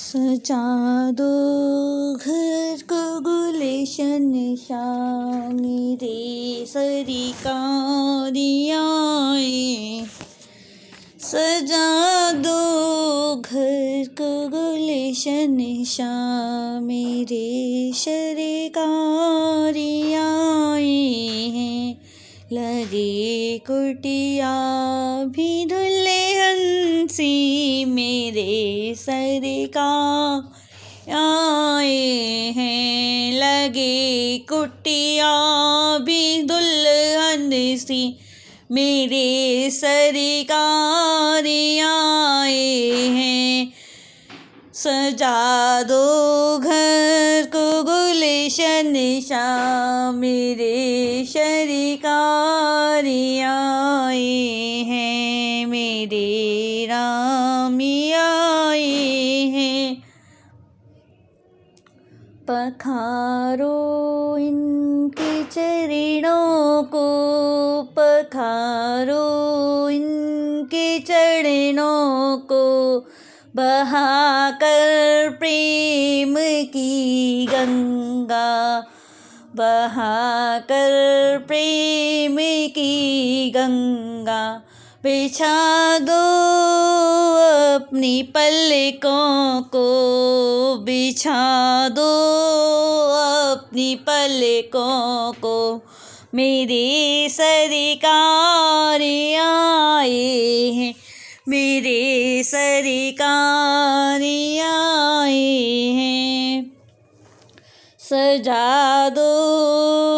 सजा दो घर को गुलशन शाह मेरे सरकारियाए। सजा दो घर को गुलशन शाह मेरे सरकारियाए हैं। लगे कुटिया भी दुल्हन सी मेरे सरकार आए हैं। लगे कुटिया भी दुल्हन सी मेरे सरकार आए हैं। सजा दो घर को गुलशन शाह मेरे सरकार आए हैं। मेरे राम आए हैं। पखारो इनके चरणों को, पखारो इनके चरणों को, बहाकर प्रेम की गंगा, बहाकर प्रेम की गंगा। बिछा दो अपनी पलकों को, बिछा दो अपनी पलकों को, मेरे सरकार आए हैं। मेरे सरकार आए हैं। सजा दो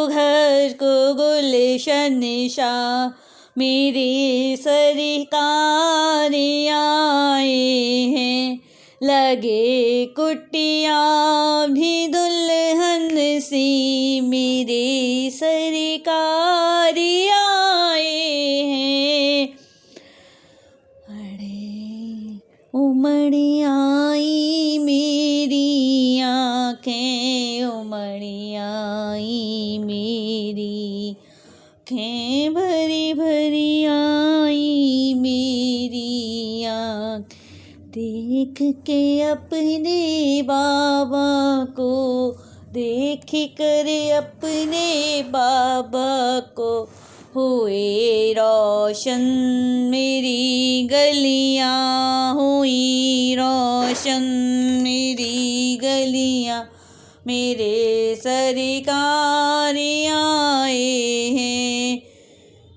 घर को गुलशन शाह मेरे सरकार आए हैं। लगे कुटिया भी दुल्हन सी मेरे सरकार आए हैं। उमड़ आई मेरी आँखें, उमड़ आई मेरी आँखें, भरी भरी आई मेरी आँख। देख के अपने बाबा को, देख कर अपने बाबा को, हुए रोशन मेरी गलियाँ, हुई रोशन मेरी गलियाँ। मेरे सरकार आए हैं।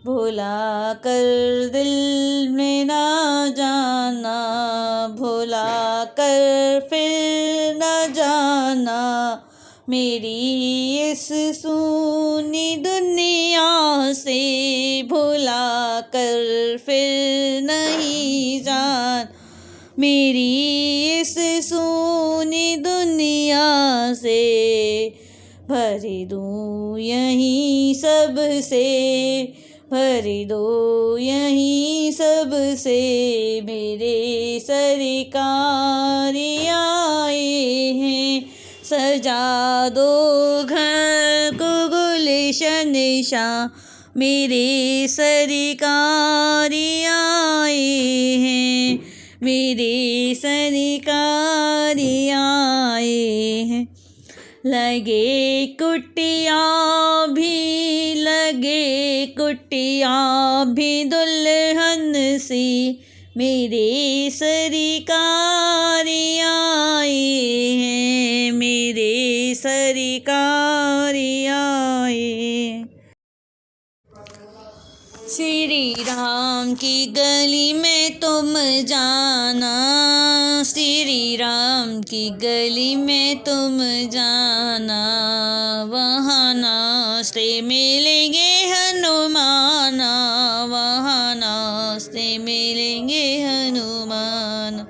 भुला कर दिल में ना जाना, भुला कर फिर ना जाना, मेरी इस सूनी दुनिया से भुला कर फिर नहीं जान। मेरी इस सूनी दुनिया से भर दूँ यहीं सब से, भर दो यहीं सब से, मेरे सरकार आए हैं। सजा दो घर को गुलशन शाह मेरे सरकार आए हैं। मेरे सरकार आए हैं। लगे कुटिया भी, लगे कुटिया भी दुल्हन सी मेरे सरकार आए हैं। मेरे सरकार आए। श्री राम की गली में तुम जाना, श्री राम की गली में तुम जाना, वहाँ नाश्ते मिलेंगे हनुमान, वहाँ नाश्ते मिलेंगे हनुमान।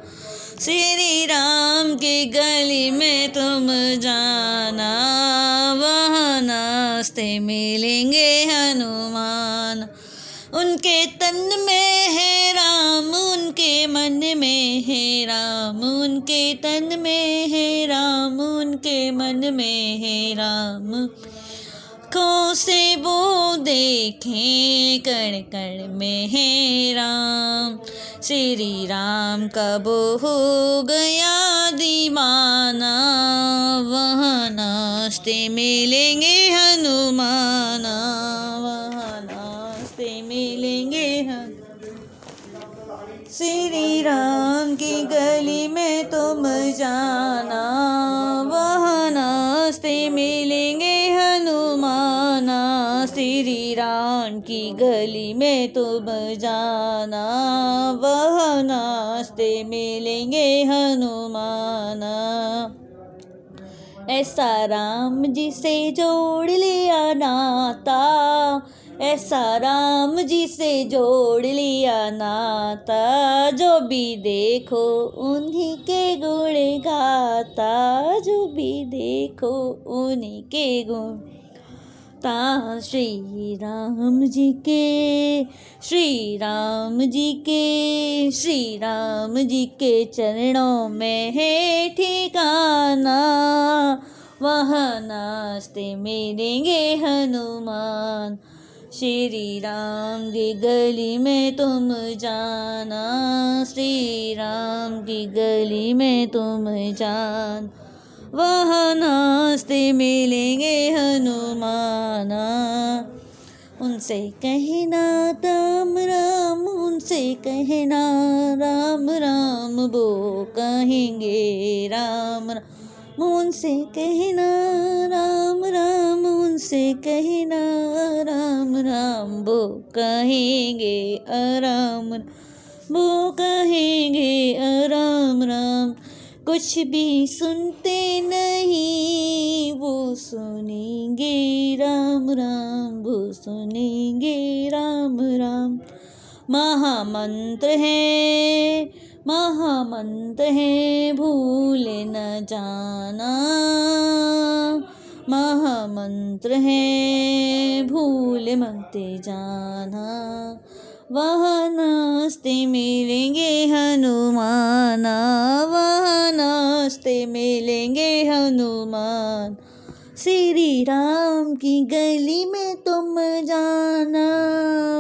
श्री राम की गली में तुम जाना, वहाँ नाश्ते मिलेंगे हनुमान। उनके तन में है राम, उनके मन में है राम, उनके तन में है राम, उनके मन में है राम। आँखों से वो देखें कण कण में है राम। श्री राम कब हो गया दीवाना, नाश्ते मिलेंगे हनुमान, वहाँ नाश्ते मिलेंगे श्री राम की गली में तुम जाना, वहाँ नाश्ते मिलेंगे हनुमान, श्री राम की गली में तुम जाना, वहाँ नाश्ते मिलेंगे हनुमान। ऐसा राम जी से जोड़ लिया नाता, ऐसा राम जी से जोड़ लिया नाता, जो भी देखो उन्हीं के गुण गाता, जो भी देखो उन्हीं के गुण ता। श्री राम जी के, श्री राम जी के, श्री राम जी के चरणों में है ठिकाना, वहाँ नाश्ते मिलेंगे हनुमान, श्री राम की गली में तुम जाना, श्री राम की गली में तुम जान, वहाँ नाश्ते मिलेंगे हनुमान। उनसे कहना राम राम, उनसे कहना राम राम, वो कहेंगे राम राम, उनसे कहना राम राम, उनसे कहना राम राम, वो कहेंगे राम, वो कहेंगे राम राम। कुछ भी सुनते नहीं वो सुनेंगे राम राम, वो सुनेंगे राम राम। महामंत्र है, महामंत्र है, भूल न जाना, महामंत्र है, भूल मत जाना, वहाँ नाश्ते मिलेंगे हनुमान, वहाँ नाश्ते मिलेंगे हनुमान। श्री राम की गली में तुम जाना,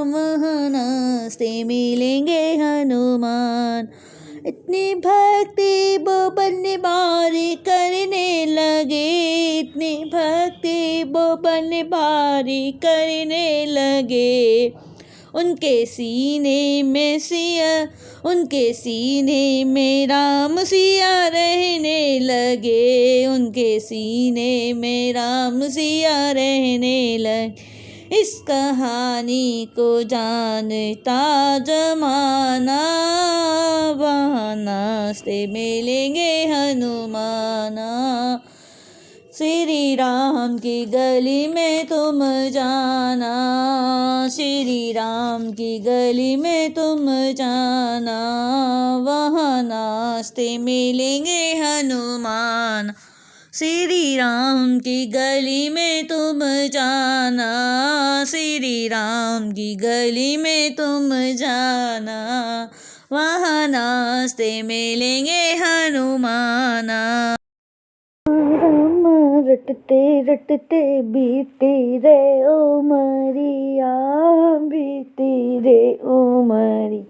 वहाँ नाश्ते मिलेंगे हनुमान। इतनी भक्ति वो बल्ले बारी करने लगे, इतनी भक्ति वो बल्ले बारी करने लगे, उनके सीने में सिया, उनके सीने में राम सिया रहने लगे, उनके सीने में राम सिया रहने लगे। इस कहानी को जानता जमाना, वहाँ नाश्ते मिलेंगे हनुमाना। श्री राम की गली में तुम जाना, श्री राम की गली में तुम जाना, वहाँ नाश्ते मिलेंगे हनुमान। श्री राम की गली में तुम जाना, श्री राम की गली में तुम जाना, वहाँ नाश्ते मिलेंगे हनुमाना। रटते रटते बीती रे उमरिया, बीती रे उमरी,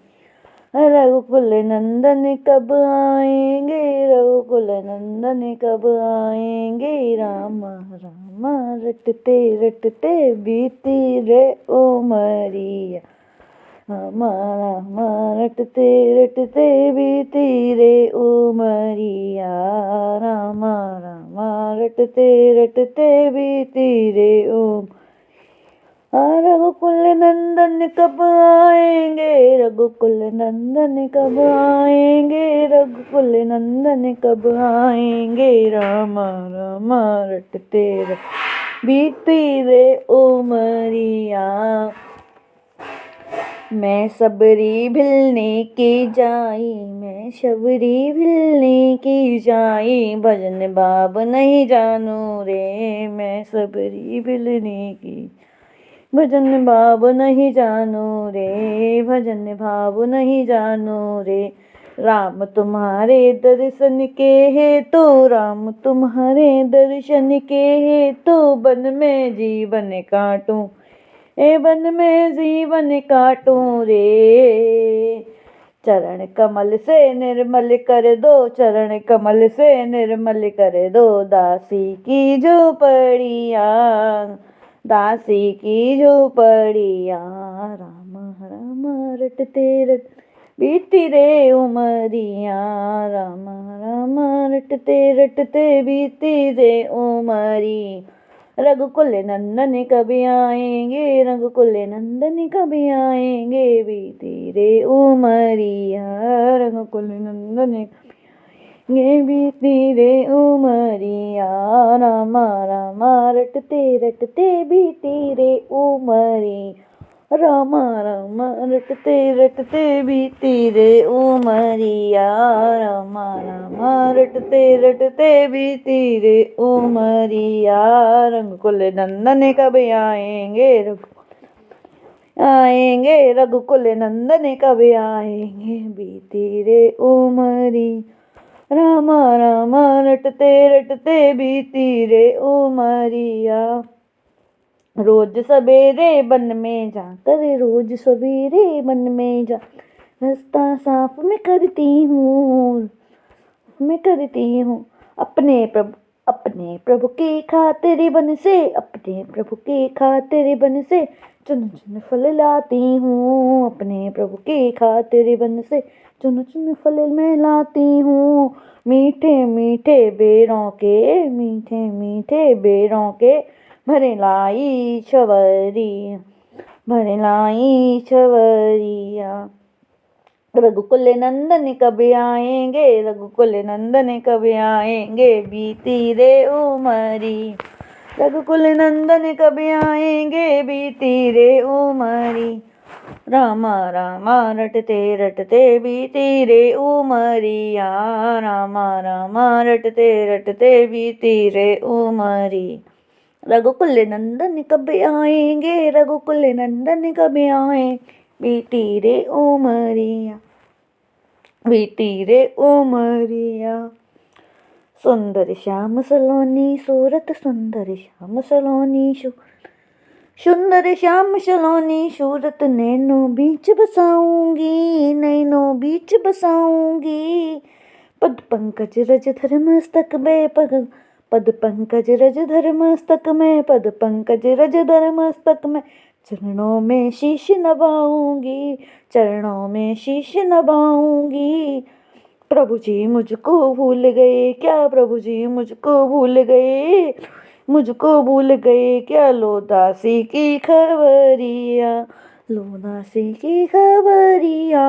रघुकुल नंदन कब आएंगे, रघुकुल नंदन कब आएंगे, राम राम रटते रटते बीती रे उमरिया, राम राम रटते रटते बीती रे उमरिया, राम राम रटते रटते बीती रे उम। रघुकुल नंदन कब आएंगे, रघुकुल नंदन कब आएंगे, रघुकुल नंदन कब आएंगे, राम राम रटते बीती रे उमरिया। मैं सबरी भिलने की जाई, मैं सबरी भिलने की जाई, भजन बाब नहीं जानू रे, मैं सबरी भिलने की, भजन भाव नहीं जानू रे, भजन भाव नहीं जानू रे। राम तुम्हारे दर्शन के है तो, राम तुम्हारे दर्शन के है तो, वन में जीवन काटूं, ए वन में जीवन काटूं रे। चरण कमल से निर्मल कर दो, चरण कमल से निर्मल कर दो, दासी की झोपड़िया, दासी की झोपड़िया। राम राम रटते रट बीती रे उमरिया, राम राम रटते रटते बीती रे उमरी। रघुकुल नंदन कभी आएंगे, रघुकुल नंदन कभी आएंगे, बीती रे उमरिया, रघुकुल नंदन ये बीती रे उमरिया। रामा रामा रटते रटते बीती रे उमरी, रामा रामा रटते रटते बीती रे उमरिया, रामा रामा रटते रटते बीती रे उमरिया। रघुकुल नंदन कब आएंगे, आएंगे रघुकुल नंदन कब आएंगे, बीती रे उमरी। रामा रामा रटते रटते बीती रे उमरिया। रोज सवेरे वन में जाकर, रोज सवेरे वन में जा, रास्ता साफ मैं करती हूँ, मैं करती हूँ अपने प्रभु की खातिर बन से, अपने प्रभु की खातिर बन से चुन चुन फल लाती हूँ, अपने प्रभु की खातिर बन से चुन चुन फल मैं लाती हूँ। मीठे मीठे बेरों के, मीठे मीठे बेरों के भरे लाई छवरी, भरे लाई छवरिया। रघुकुल नंदन कब आएंगे, रघुकुल नंदन कब आएंगे, बीती रे उमरी। रघुकुल नंदन कब आएंगे, बीती रे उमरी। रामा रामा रटते रटते बीती रे उमरिया, रामा रामा रटते रटते बीती रे उमरी। रघुकुल नंदन कब आएंगे, रघुकुल नंदन कब आए, बीती रे उमरिया, बीती रे उमरिया। सुंदर श्याम सलोनी सूरत, सुंदर श्याम सलोनी सुंदर श्याम सलोनी सूरत, नैनों बीच बसाऊंगी, नैनों बीच बसाऊंगी। पद पंकज रज धर मस्तक में, पद पंकज रज धर मस्तक में, पद पंकज रज धर मस्तक में, चरणों में शीश नवाऊंगी, चरणों में शीश नवाऊंगी। प्रभु जी मुझको भूल गए क्या, प्रभु जी मुझको भूल गए, मुझको भूल गए क्या, लो दासी की खबरिया, लो दासी की खबरिया।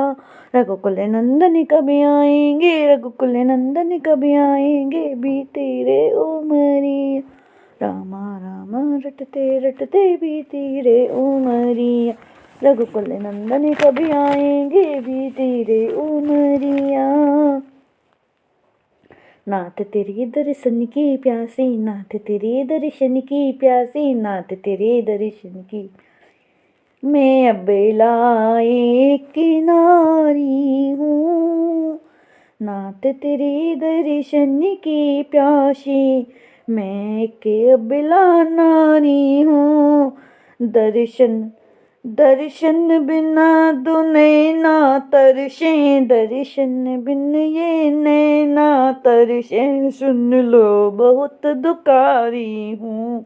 रघुकुल नंदन कब आएंगे, रघुकुल नंदन कब आएंगे, बीते रे उमरिया। रामा रामा रटते रटते बीती रे उमरिया, रघुकुल नंदन कब आएंगे, बीती रे उमरिया। नाथ तेरे दर्शन की प्यासी, नाथ तेरे दर्शन की प्यासी, नाथ तेरे दर्शन की मैं अबेला एक किनारी हूँ, नाथ तेरे दर्शन की प्यासी मैं के अबेला नारी हूँ। दर्शन बिना दो नैना तरसे, दर्शन बिन ये नैना तरसे, सुन लो बहुत दुखारी हूँ,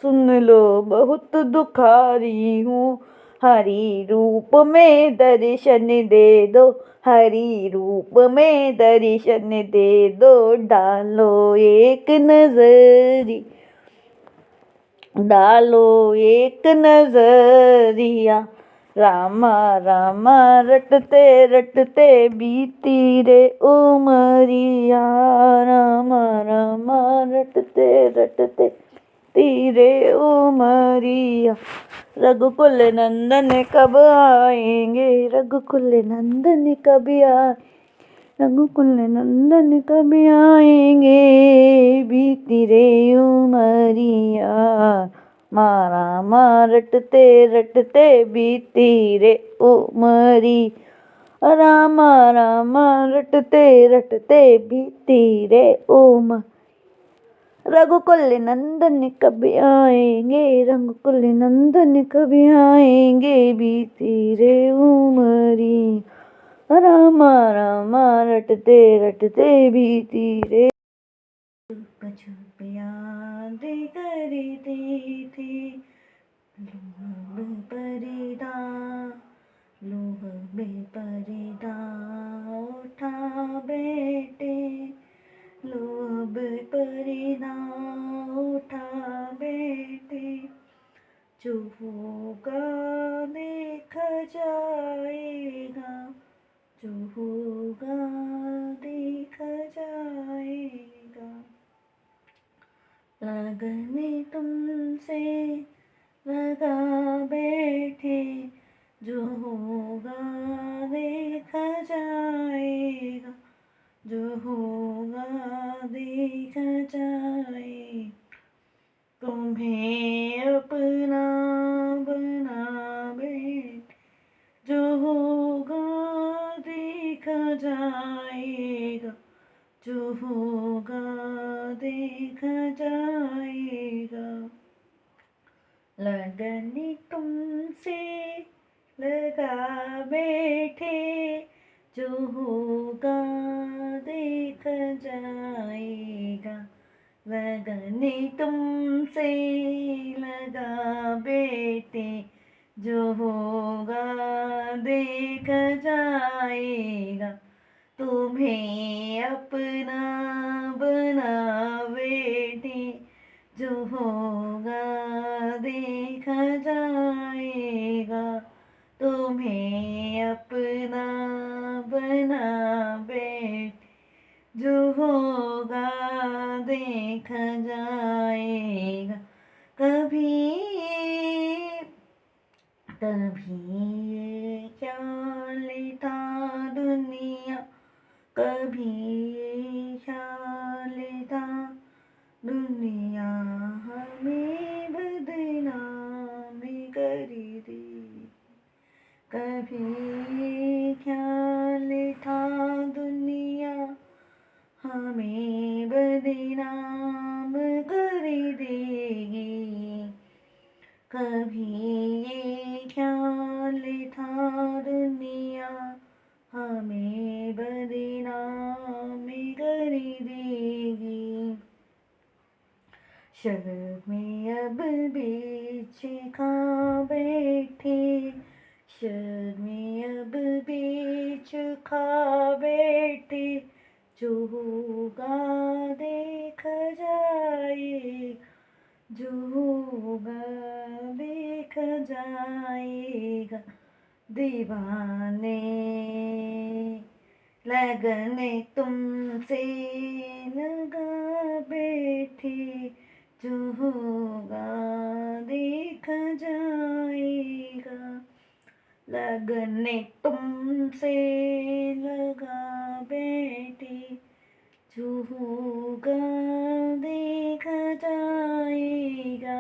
सुन लो बहुत दुखारी हूँ। हरि रूप में दर्शन दे दो, हरि रूप में दर्शन दे दो, डालो एक नजरी, डालो एक नजरिया। रामा रामा रटते रटते बीती रे उमरिया, रामा रामा रटते रटते तीरे उमरिया। रघुकुल नंदन कब आएंगे, रघुकुल नंदन कब आए, रघुकुल नंदन कब आएंगे, बीती रे उमरिया। मारा माँ रटते रटते बीती रे उमरी, रामा रामा रटते रटते बीती रे उमर। रघुकुल नंदन कब आएंगे, रघुकुल नंदन कब आएंगे, बीती रे उमरी। रामा रामा रटते रटते बीती रे। छुप छुप यादें करती थी, लोह बेपरिदा, लोह बेपरिदा उठा बेटे, लोह बेपरिदा उठा बेटे, जो होगा देखा जाएगा, जो होगा देखा जाएगा। लगने तुमसे लगा बैठे, जो होगा देखा जाएगा, जो होगा देखा जाए। तुम्हें अपना बना बैठ, जो होगा देखा जाएगा, जो होगा देखा जाएगा। लगने तुमसे लगा बैठे, जो होगा देखा जाएगा। लगने तुमसे लगा बैठे, जो होगा देखा जाएगा। तुम्हें अपना बना बैठे, जो होगा देखा जाएगा। तुम्हें अपना बना बैठे, जो होगा देखा जाएगा। कभी कभी ये ख्याल था दुनिया, कभी ये ख्याल था दुनिया हमें बदनाम करेगी। कभी ये ख्याल था दुनिया हमें बदनाम कर देगी। कभी ये ख्याल था दुनिया हमें बदनाम कर देगी। शर्में अब बीच खा बैठे, शर्में अब बीच खा बैठे, जो होगा देखा जाए, जो होगा देखा जाएगा। दीवाने लगने तुमसे लगा बैठे, जो होगा देखा जाएगा। लगने तुमसे लगा बैठे, जो होगा देखा जाएगा।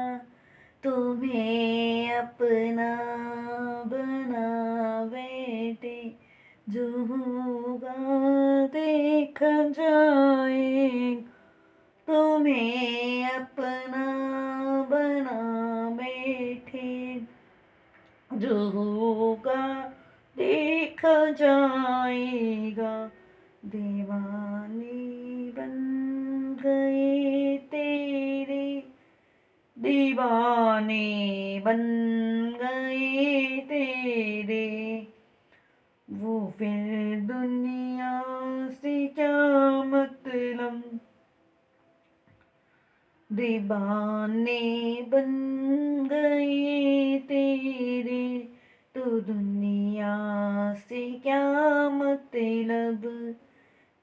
तुम्हें अपना बना बैठे, जो होगा देखा जाएगा। तुम्हें अपना बना बैठे, जो होगा देखा जाएगा। दीवाने बन गए तेरे, दीवाने बन गए तेरे, वो फिर दुनिया से क्या मतलब। दीवाने बन गए तेरे, तो दुनिया से क्या मतलब।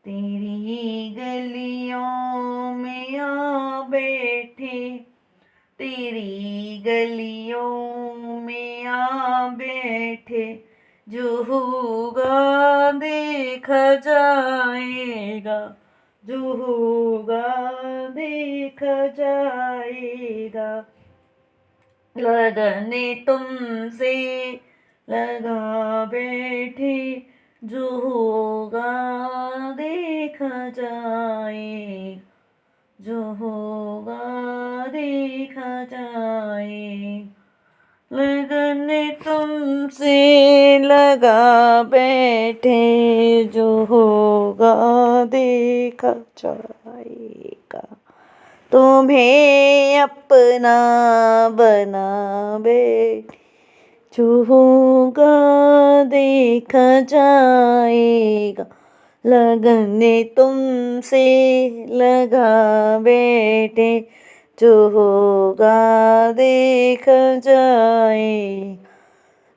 तेरी गलियों में आ बैठे, तेरी गलियों में आ बैठे, जो होगा देखा जाएगा, जो होगा देखा जाएगा। लगने तुमसे लगा बैठे, जो होगा देखा जाए, जो होगा देखा जाए। लगने तुमसे लगा बैठे, जो होगा देखा जाएगा। तुम्हें अपना बना बैठे, जो होगा देखा जाएगा। लगन तुमसे लगा बैठे, जो होगा देखा जाए।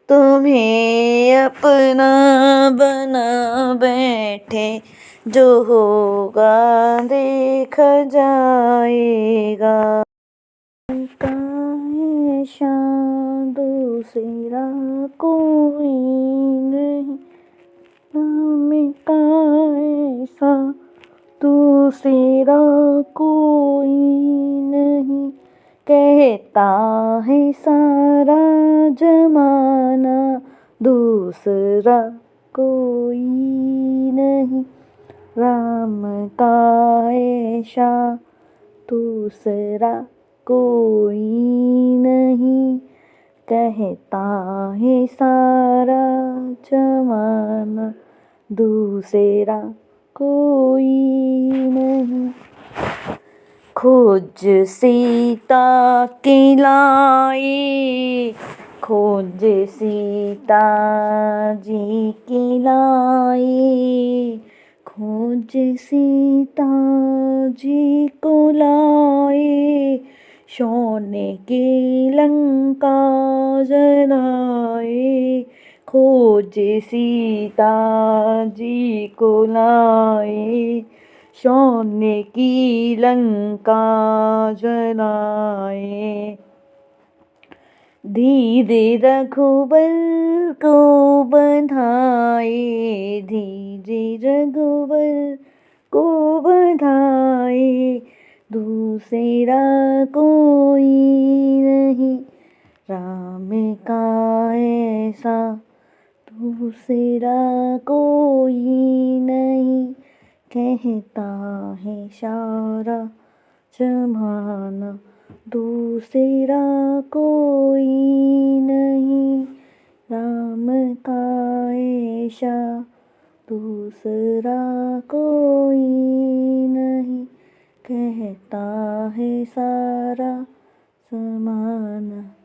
तुम्हें अपना बना बैठे, जो होगा देखा जाएगा। का ऐसा दूसरा कोई नहीं, नाम का ऐसा दूसरा कोई नहीं। कहता है सारा जमाना, दूसरा कोई नहीं। राम का ऐसा दूसरा कोई नहीं। कहता है सारा जमाना, दूसरा कोई नहीं। खोज सीता की लाई, खोज सीता जी की लाई। खोज सीता जी को लाई, सोने की लंका जलाए। खोज सीता जी को लाए, सोने की लंका जलाए। धीरे रघुबर को बधाए, धीरे रघुबर को बधाए। दूसरा कोई नहीं, राम का ऐसा दूसरा कोई नहीं। कहता है सारा जमाना, दूसरा कोई नहीं। राम का ऐसा दूसरा कोई नहीं। कहता है सारा जमाना,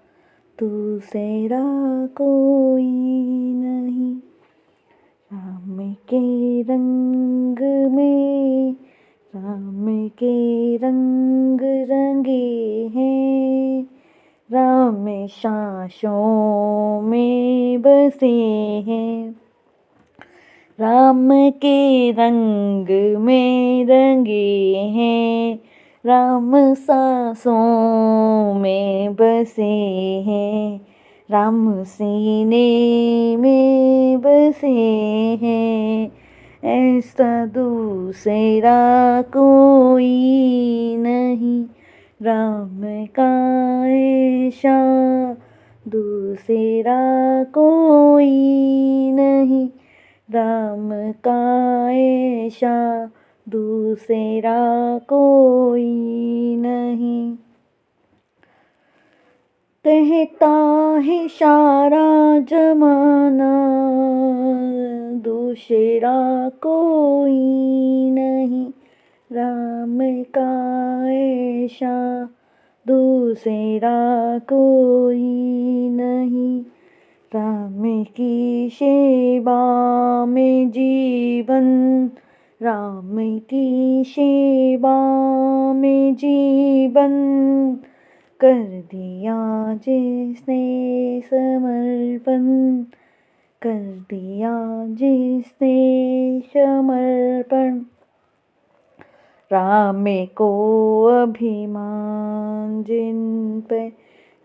दूसरा कोई नहीं। राम के रंग में, राम के रंग रंगे हैं। राम सांसों में बसे हैं। राम के रंग में रंगे हैं। राम सांसों में बसे हैं। राम सीने में बसे हैं। ऐसा दूसरा कोई नहीं, राम का ऐसा दूसरा कोई नहीं। राम का ऐसा दूसरा कोई नहीं। कहता है सारा जमाना, दूसरा कोई नहीं। राम का ऐसा दूसरा कोई नहीं। राम की सेवा में जीवन, राम की सेवा में जीवन कर दिया जिसने समर्पण, कर दिया जिसने समर्पण। राम को अभिमान जिन पे,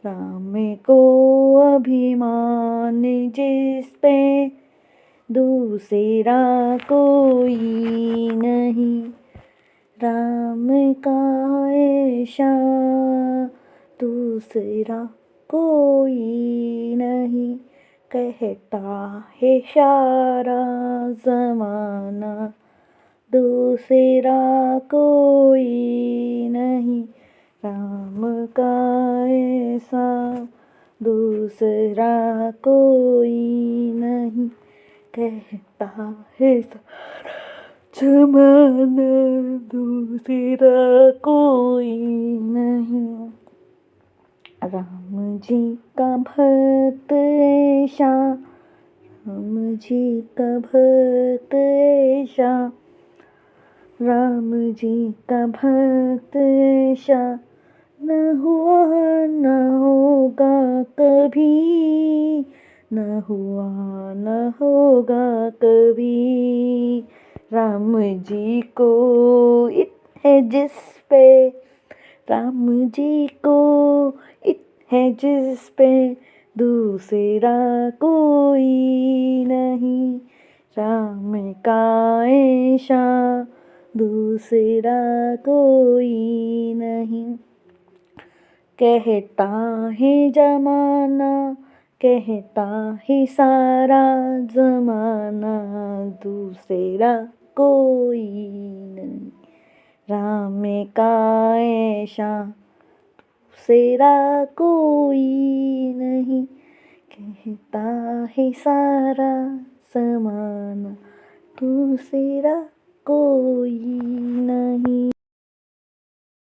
राम को अभिमान जिस पे, दूसरा कोई नहीं। राम का ऐसा दूसरा कोई नहीं। कहता है सारा ज़माना, दूसरा कोई नहीं। राम का ऐसा दूसरा कहता है जमाना दूसरा कोई नहीं। राम जी का भक्त ऐसा, राम जी का भक्त ऐसा, राम जी का भक्त ऐसा न हुआ न होगा कभी, न हुआ न होगा कभी। राम जी को इत है जिस पे, राम जी को इत है जिस पे दूसरा कोई नहीं। राम का ऐसा दूसरा कोई नहीं। कहता है जमाना, कहता है सारा जमाना दूसरा कोई नहीं। राम का ऐसा दूसरा कोई नहीं। कहता है सारा जमाना दूसरा कोई नहीं।